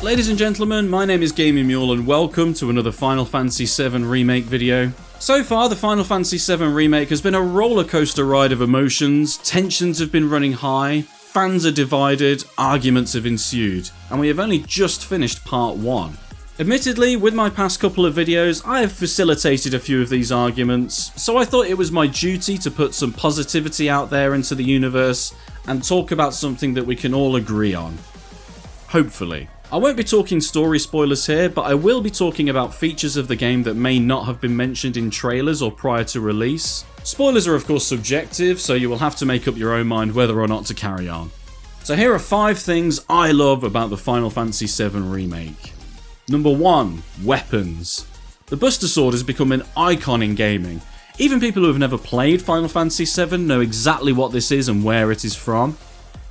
Ladies and gentlemen, my name is Gaming Mule and welcome to another Final Fantasy VII Remake video. So far, the Final Fantasy VII Remake has been a rollercoaster ride of emotions, tensions have been running high, fans are divided, arguments have ensued, and we have only just finished part 1. Admittedly, with my past couple of videos, I have facilitated a few of these arguments, so I thought it was my duty to put some positivity out there into the universe and talk about something that we can all agree on. Hopefully. I won't be talking story spoilers here, but I will be talking about features of the game that may not have been mentioned in trailers or prior to release. Spoilers are of course subjective, so you will have to make up your own mind whether or not to carry on. So here are 5 things I love about the Final Fantasy VII Remake. Number 1. Weapons. The Buster Sword has become an icon in gaming. Even people who have never played Final Fantasy VII know exactly what this is and where it is from.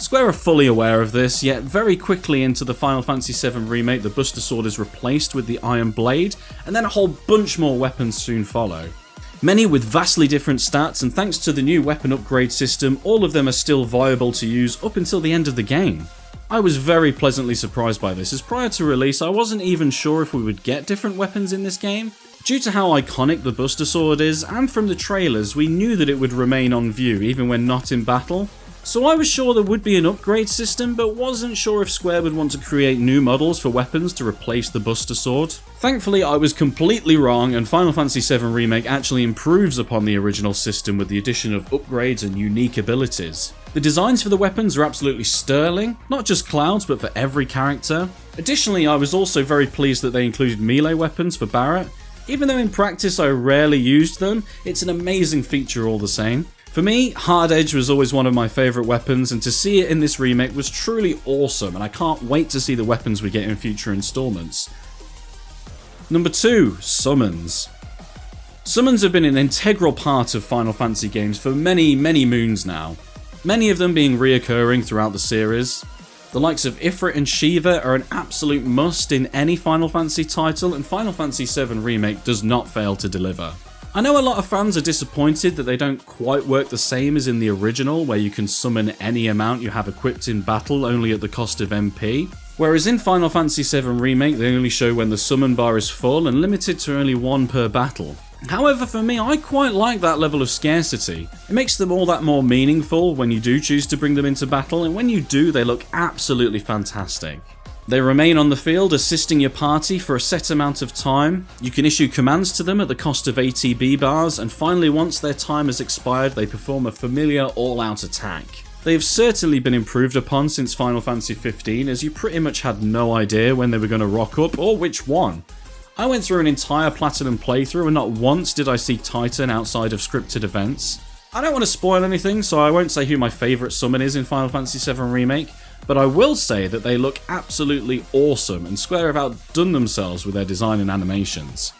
Square are fully aware of this, yet very quickly into the Final Fantasy VII Remake the Buster Sword is replaced with the Iron Blade, and then a whole bunch more weapons soon follow. Many with vastly different stats, and thanks to the new weapon upgrade system, all of them are still viable to use up until the end of the game. I was very pleasantly surprised by this, as prior to release I wasn't even sure if we would get different weapons in this game. Due to how iconic the Buster Sword is, and from the trailers, we knew that it would remain on view even when not in battle. So I was sure there would be an upgrade system, but wasn't sure if Square would want to create new models for weapons to replace the Buster Sword. Thankfully I was completely wrong, and Final Fantasy VII Remake actually improves upon the original system with the addition of upgrades and unique abilities. The designs for the weapons are absolutely sterling, not just Cloud's but for every character. Additionally, I was also very pleased that they included melee weapons for Barret. Even though in practice I rarely used them, it's an amazing feature all the same. For me, Hard Edge was always one of my favourite weapons, and to see it in this remake was truly awesome, and I can't wait to see the weapons we get in future installments. Number 2. Summons. Summons have been an integral part of Final Fantasy games for many moons now, many of them being reoccurring throughout the series. The likes of Ifrit and Shiva are an absolute must in any Final Fantasy title, and Final Fantasy VII Remake does not fail to deliver. I know a lot of fans are disappointed that they don't quite work the same as in the original, where you can summon any amount you have equipped in battle only at the cost of MP. Whereas in Final Fantasy VII Remake they only show when the summon bar is full and limited to only 1 per battle. However, for me, I quite like that level of scarcity. It makes them all that more meaningful when you do choose to bring them into battle, and when you do they look absolutely fantastic. They remain on the field assisting your party for a set amount of time. You can issue commands to them at the cost of ATB bars, and finally once their time has expired they perform a familiar all-out attack. They have certainly been improved upon since Final Fantasy XV, as you pretty much had no idea when they were going to rock up or which one. I went through an entire Platinum playthrough and not once did I see Titan outside of scripted events. I don't want to spoil anything, so I won't say who my favourite summon is in Final Fantasy VII Remake, but I will say that they look absolutely awesome, and Square have outdone themselves with their design and animations.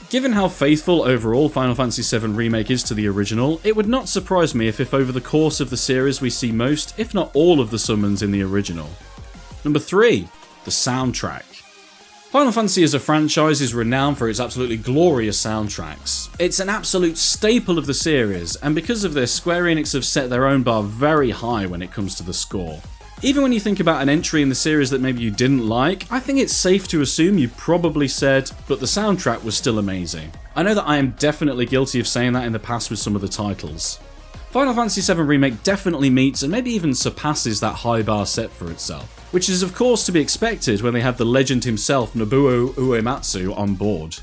Given how faithful overall Final Fantasy VII Remake is to the original, it would not surprise me if over the course of the series we see most, if not all of the summons in the original. Number 3. The soundtrack. Final Fantasy as a franchise is renowned for its absolutely glorious soundtracks. It's an absolute staple of the series, and because of this, Square Enix have set their own bar very high when it comes to the score. Even when you think about an entry in the series that maybe you didn't like, I think it's safe to assume you probably said, but the soundtrack was still amazing. I know that I am definitely guilty of saying that in the past with some of the titles. Final Fantasy VII Remake definitely meets and maybe even surpasses that high bar set for itself, which is of course to be expected when they have the legend himself Nobuo Uematsu on board.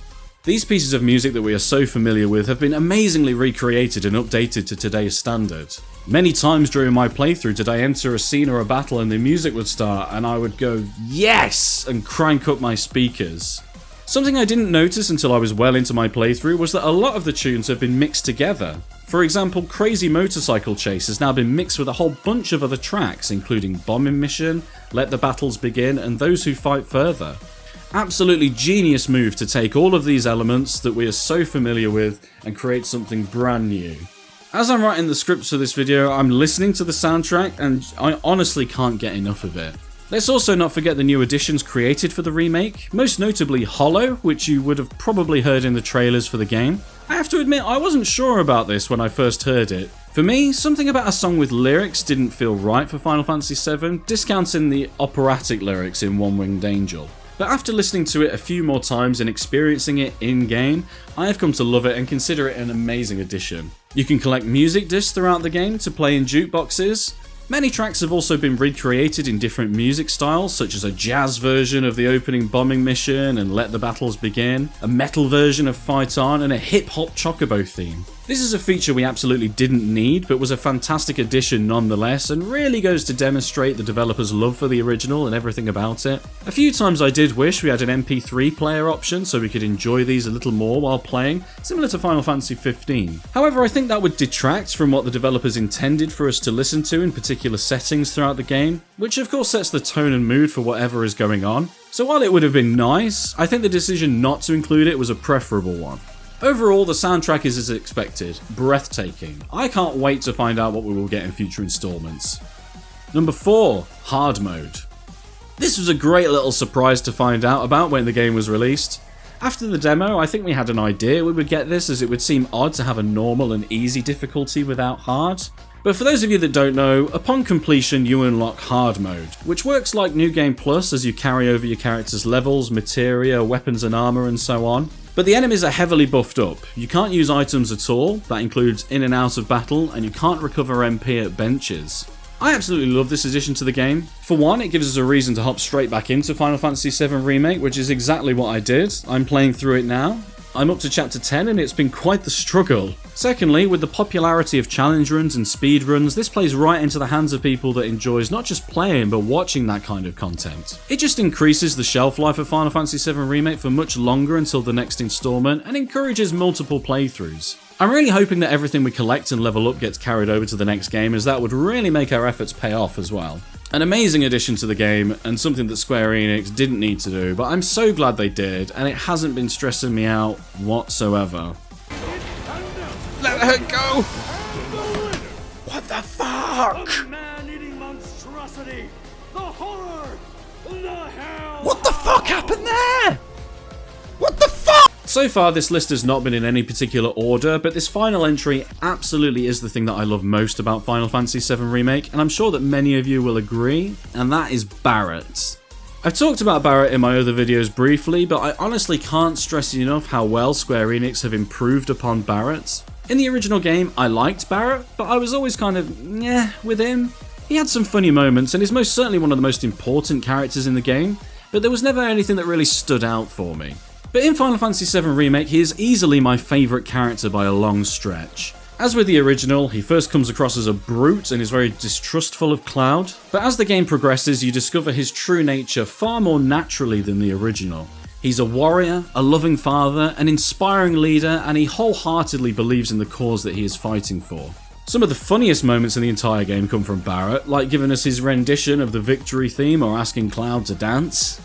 These pieces of music that we are so familiar with have been amazingly recreated and updated to today's standard. Many times during my playthrough did I enter a scene or a battle and the music would start and I would go yes and crank up my speakers. Something I didn't notice until I was well into my playthrough was that a lot of the tunes have been mixed together. For example, Crazy Motorcycle Chase has now been mixed with a whole bunch of other tracks, including Bombing Mission, Let the Battles Begin, and Those Who Fight Further. Absolutely genius move to take all of these elements that we are so familiar with and create something brand new. As I'm writing the scripts for this video, I'm listening to the soundtrack and I honestly can't get enough of it. Let's also not forget the new additions created for the remake, most notably Hollow, which you would have probably heard in the trailers for the game. I have to admit, I wasn't sure about this when I first heard it. For me, something about a song with lyrics didn't feel right for Final Fantasy VII, discounting the operatic lyrics in One Winged Angel. But after listening to it a few more times and experiencing it in-game, I have come to love it and consider it an amazing addition. You can collect music discs throughout the game to play in jukeboxes. Many tracks have also been recreated in different music styles, such as a jazz version of the opening bombing mission and Let the Battles Begin, a metal version of Fight On, and a hip-hop chocobo theme. This is a feature we absolutely didn't need, but was a fantastic addition nonetheless, and really goes to demonstrate the developers' love for the original and everything about it. A few times I did wish we had an MP3 player option so we could enjoy these a little more while playing, similar to Final Fantasy XV. However, I think that would detract from what the developers intended for us to listen to in particular settings throughout the game, which of course sets the tone and mood for whatever is going on. So while it would have been nice, I think the decision not to include it was a preferable one. Overall, the soundtrack is as expected, breathtaking. I can't wait to find out what we will get in future installments. Number 4, Hard Mode. This was a great little surprise to find out about when the game was released. After the demo, I think we had an idea we would get this, as it would seem odd to have a normal and easy difficulty without hard. But for those of you that don't know, upon completion you unlock Hard Mode, which works like New Game Plus as you carry over your character's levels, materia, weapons and armour and so on. But the enemies are heavily buffed up. You can't use items at all, that includes in and out of battle, and you can't recover MP at benches. I absolutely love this addition to the game. For one, it gives us a reason to hop straight back into Final Fantasy VII Remake, which is exactly what I did. I'm playing through it now. I'm up to chapter 10 and it's been quite the struggle. Secondly, with the popularity of challenge runs and speed runs, this plays right into the hands of people that enjoys not just playing but watching that kind of content. It just increases the shelf life of Final Fantasy VII Remake for much longer until the next installment and encourages multiple playthroughs. I'm really hoping that everything we collect and level up gets carried over to the next game, as that would really make our efforts pay off as well. An amazing addition to the game, and something that Square Enix didn't need to do, but I'm so glad they did, and it hasn't been stressing me out whatsoever. Let her go! What the fuck? What the fuck happened there? What the fuck? So far, this list has not been in any particular order, but this final entry absolutely is the thing that I love most about Final Fantasy VII Remake, and I'm sure that many of you will agree, and that is Barret. I've talked about Barret in my other videos briefly, but I honestly can't stress enough how well Square Enix have improved upon Barret. In the original game, I liked Barret, but I was always kind of meh with him. He had some funny moments, and is most certainly one of the most important characters in the game, but there was never anything that really stood out for me. But in Final Fantasy VII Remake, he is easily my favourite character by a long stretch. As with the original, he first comes across as a brute and is very distrustful of Cloud, but as the game progresses you discover his true nature far more naturally than the original. He's a warrior, a loving father, an inspiring leader, and he wholeheartedly believes in the cause that he is fighting for. Some of the funniest moments in the entire game come from Barret, like giving us his rendition of the victory theme or asking Cloud to dance.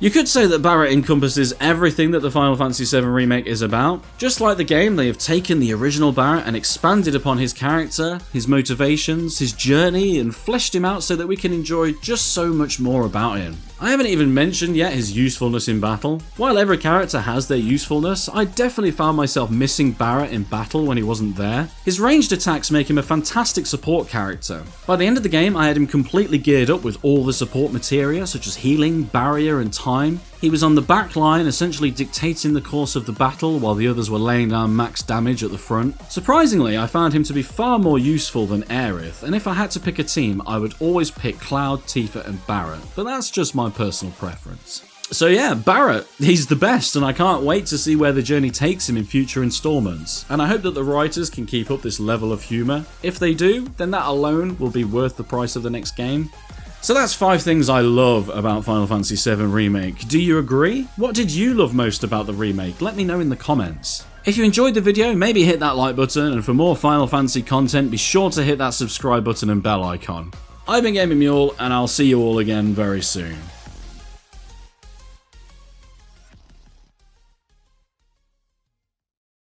You could say that Barret encompasses everything that the Final Fantasy VII Remake is about. Just like the game, they have taken the original Barret and expanded upon his character, his motivations, his journey, and fleshed him out so that we can enjoy just so much more about him. I haven't even mentioned yet his usefulness in battle. While every character has their usefulness, I definitely found myself missing Barret in battle when he wasn't there. His ranged attacks make him a fantastic support character. By the end of the game, I had him completely geared up with all the support materia, such as healing, barrier, and time. He was on the back line, essentially dictating the course of the battle while the others were laying down max damage at the front. Surprisingly, I found him to be far more useful than Aerith, and if I had to pick a team, I would always pick Cloud, Tifa, and Barret, but that's just my personal preference. So yeah, Barret, he's the best, and I can't wait to see where the journey takes him in future installments, and I hope that the writers can keep up this level of humour. If they do, then that alone will be worth the price of the next game. So that's 5 things I love about Final Fantasy VII Remake. Do you agree? What did you love most about the remake? Let me know in the comments. If you enjoyed the video, maybe hit that like button, and for more Final Fantasy content, be sure to hit that subscribe button and bell icon. I've been Gaming Mule, and I'll see you all again very soon.